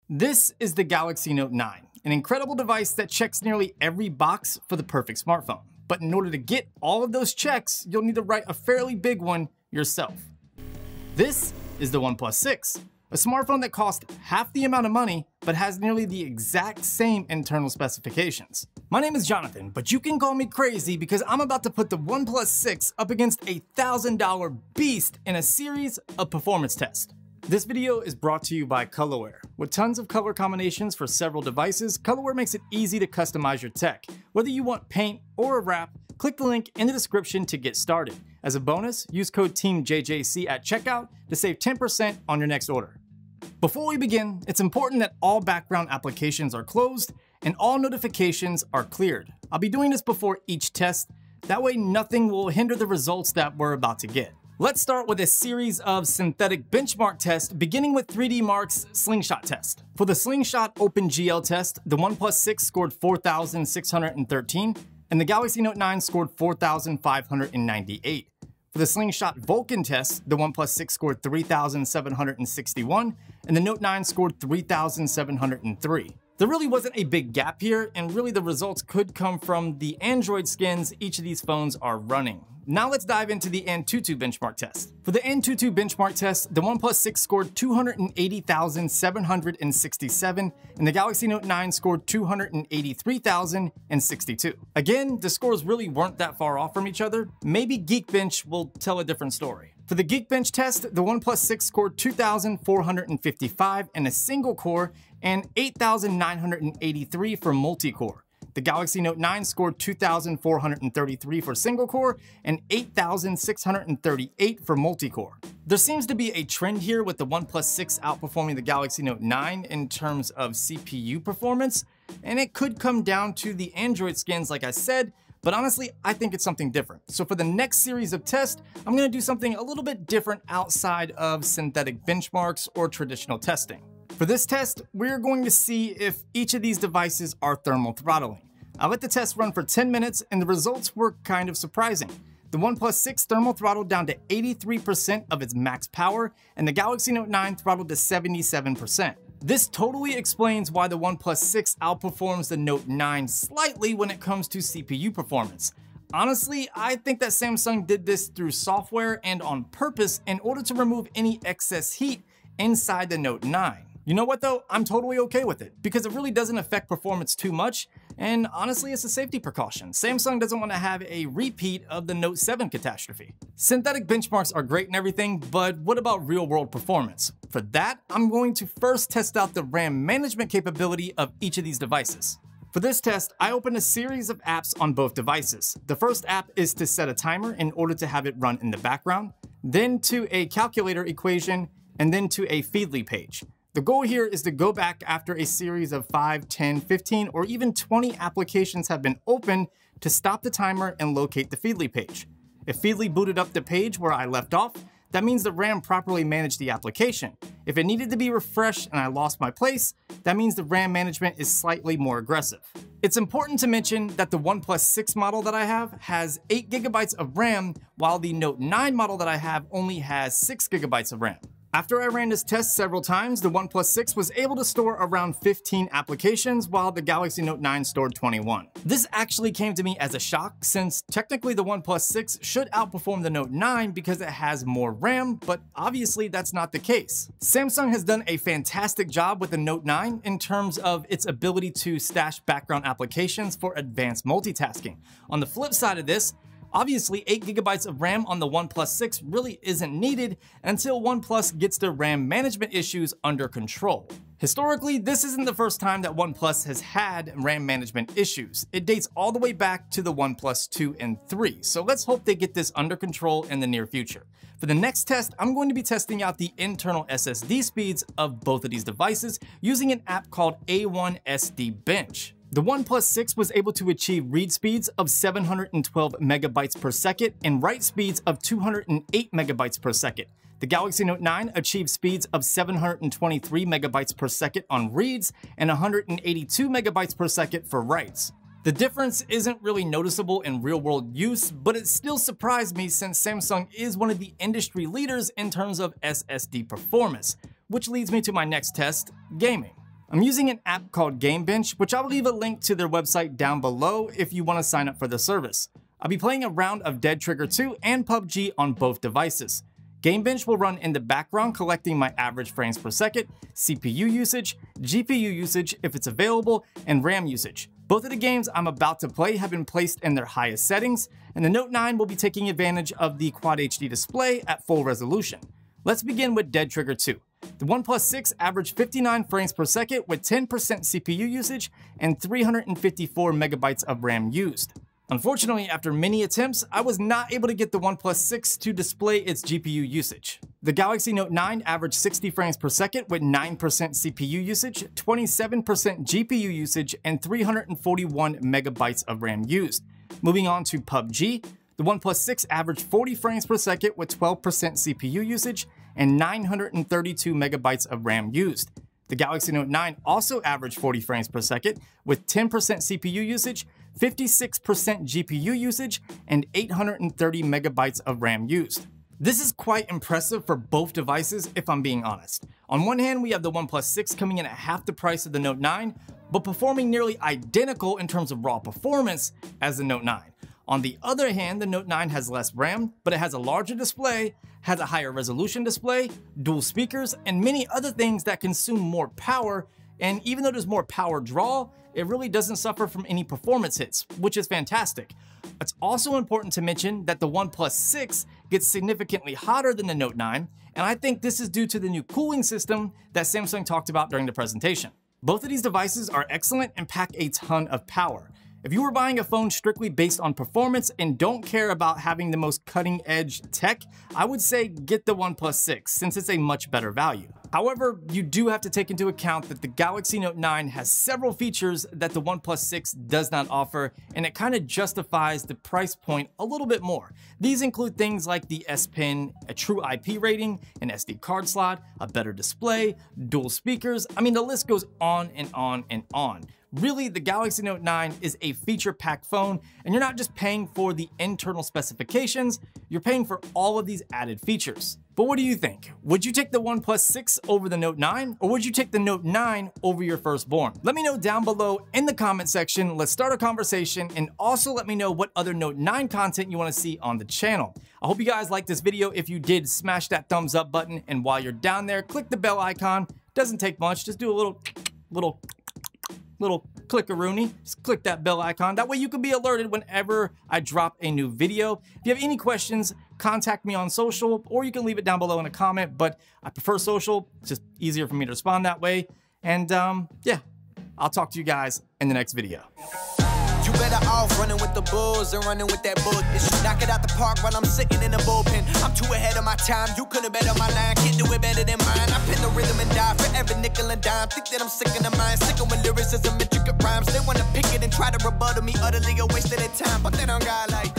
This is the Galaxy Note 9, an incredible device that checks nearly every box for the perfect smartphone. But in order to get all of those checks, you'll need to write a fairly big one yourself. This is the OnePlus 6, a smartphone that costs half the amount of money, but has nearly the exact same internal specifications. My name is Jonathan, but you can call me crazy because I'm about to put the OnePlus 6 up against a $1,000 beast in a series of performance tests. This video is brought to you by Colorware. With tons of color combinations for several devices, Colorware makes it easy to customize your tech. Whether you want paint or a wrap, click the link in the description to get started. As a bonus, use code TEAMJJC at checkout to save 10% on your next order. Before we begin, it's important that all background applications are closed and all notifications are cleared. I'll be doing this before each test, that way nothing will hinder the results that we're about to get. Let's start with a series of synthetic benchmark tests, beginning with 3D Mark's Slingshot test. For the Slingshot OpenGL test, the OnePlus 6 scored 4,613, and the Galaxy Note 9 scored 4,598. For the Slingshot Vulkan test, the OnePlus 6 scored 3,761, and the Note 9 scored 3,703. There really wasn't a big gap here, and really the results could come from the Android skins each of these phones are running. Now let's dive into the Antutu benchmark test. For the Antutu benchmark test, the OnePlus 6 scored 280,767, and the Galaxy Note 9 scored 283,062. Again, the scores really weren't that far off from each other. Maybe Geekbench will tell a different story. For the Geekbench test, the OnePlus 6 scored 2,455 in a single core and 8,983 for multi-core. The Galaxy Note 9 scored 2,433 for single core and 8,638 for multi-core. There seems to be a trend here with the OnePlus 6 outperforming the Galaxy Note 9 in terms of CPU performance, and it could come down to the Android skins like I said, but honestly, I think it's something different. So for the next series of tests, I'm going to do something a little bit different outside of synthetic benchmarks or traditional testing. For this test, we're going to see if each of these devices are thermal throttling. I let the test run for 10 minutes and the results were kind of surprising. The OnePlus 6 thermal throttled down to 83% of its max power, and the Galaxy Note 9 throttled to 77%. This totally explains why the OnePlus 6 outperforms the Note 9 slightly when it comes to CPU performance. Honestly, I think that Samsung did this through software and on purpose in order to remove any excess heat inside the Note 9. You know what though? I'm totally okay with it because it really doesn't affect performance too much, and honestly it's a safety precaution. Samsung doesn't want to have a repeat of the Note 7 catastrophe. Synthetic benchmarks are great and everything, but what about real world performance? For that, I'm going to first test out the RAM management capability of each of these devices. For this test, I opened a series of apps on both devices. The first app is to set a timer in order to have it run in the background, then to a calculator equation, and then to a Feedly page. The goal here is to go back after a series of 5, 10, 15, or even 20 applications have been opened to stop the timer and locate the Feedly page. If Feedly booted up the page where I left off, that means the RAM properly managed the application. If it needed to be refreshed and I lost my place, that means the RAM management is slightly more aggressive. It's important to mention that the OnePlus 6 model that I have has 8 GB of RAM, while the Note 9 model that I have only has 6 GB of RAM. After I ran this test several times, the OnePlus 6 was able to store around 15 applications, while the Galaxy Note 9 stored 21. This actually came to me as a shock, since technically the OnePlus 6 should outperform the Note 9 because it has more RAM, but obviously that's not the case. Samsung has done a fantastic job with the Note 9 in terms of its ability to stash background applications for advanced multitasking. On the flip side of this, obviously, 8 GB of RAM on the OnePlus 6 really isn't needed until OnePlus gets their RAM management issues under control. Historically, this isn't the first time that OnePlus has had RAM management issues. It dates all the way back to the OnePlus 2 and 3, so let's hope they get this under control in the near future. For the next test, I'm going to be testing out the internal SSD speeds of both of these devices using an app called A1SD Bench. The OnePlus 6 was able to achieve read speeds of 712 megabytes per second and write speeds of 208 megabytes per second. The Galaxy Note 9 achieved speeds of 723 megabytes per second on reads and 182 megabytes per second for writes. The difference isn't really noticeable in real-world use, but it still surprised me since Samsung is one of the industry leaders in terms of SSD performance, which leads me to my next test, gaming. I'm using an app called Gamebench, which I'll leave a link to their website down below if you want to sign up for the service. I'll be playing a round of Dead Trigger 2 and PUBG on both devices. Gamebench will run in the background collecting my average frames per second, CPU usage, GPU usage if it's available, and RAM usage. Both of the games I'm about to play have been placed in their highest settings, and the Note 9 will be taking advantage of the Quad HD display at full resolution. Let's begin with Dead Trigger 2. The OnePlus 6 averaged 59 frames per second with 10% CPU usage and 354 megabytes of RAM used. Unfortunately, after many attempts, I was not able to get the OnePlus 6 to display its GPU usage. The Galaxy Note 9 averaged 60 frames per second with 9% CPU usage, 27% GPU usage, and 341 megabytes of RAM used. Moving on to PUBG, the OnePlus 6 averaged 40 frames per second with 12% CPU usage and 932 megabytes of RAM used. The Galaxy Note 9 also averaged 40 frames per second with 10% CPU usage, 56% GPU usage, and 830 megabytes of RAM used. This is quite impressive for both devices if I'm being honest. On one hand, we have the OnePlus 6 coming in at half the price of the Note 9, but performing nearly identical in terms of raw performance as the Note 9. On the other hand, the Note 9 has less RAM, but it has a larger display, has a higher resolution display, dual speakers, and many other things that consume more power, and even though there's more power draw, it really doesn't suffer from any performance hits, which is fantastic. It's also important to mention that the OnePlus 6 gets significantly hotter than the Note 9, and I think this is due to the new cooling system that Samsung talked about during the presentation. Both of these devices are excellent and pack a ton of power. If you were buying a phone strictly based on performance and don't care about having the most cutting-edge tech, I would say get the OnePlus 6 since it's a much better value. However, you do have to take into account that the Galaxy Note 9 has several features that the OnePlus 6 does not offer, and it kind of justifies the price point a little bit more. These include things like the S Pen, a true IP rating, an SD card slot, a better display, dual speakers. I mean, the list goes on and on and on. Really, the Galaxy Note 9 is a feature-packed phone, and you're not just paying for the internal specifications, you're paying for all of these added features. But what do you think? Would you take the OnePlus 6 over the Note 9, or would you take the Note 9 over your firstborn? Let me know down below in the comment section. Let's start a conversation, and also let me know what other Note 9 content you want to see on the channel. I hope you guys liked this video. If you did, smash that thumbs up button, and while you're down there, click the bell icon. Doesn't take much, just do a little clickaroonie. Just click that bell icon. That way you can be alerted whenever I drop a new video. If you have any questions, contact me on social, or you can leave it down below in a comment, but I prefer social. It's just easier for me to respond that way. And yeah, I'll talk to you guys in the next video. You better off running with the bulls and running with that bull. Knock it out the park while I'm sitting in the bullpen. I'm too ahead of my time. You couldn't bet on my line. Can't do it better than mine. I pin the rhythm and die for every nickel and dime. Think that I'm sick in the mind. Sick of when lyricism, intricate rhymes. They wanna pick it and try to rebuttal me. Utterly a waste of their time. But they don't got like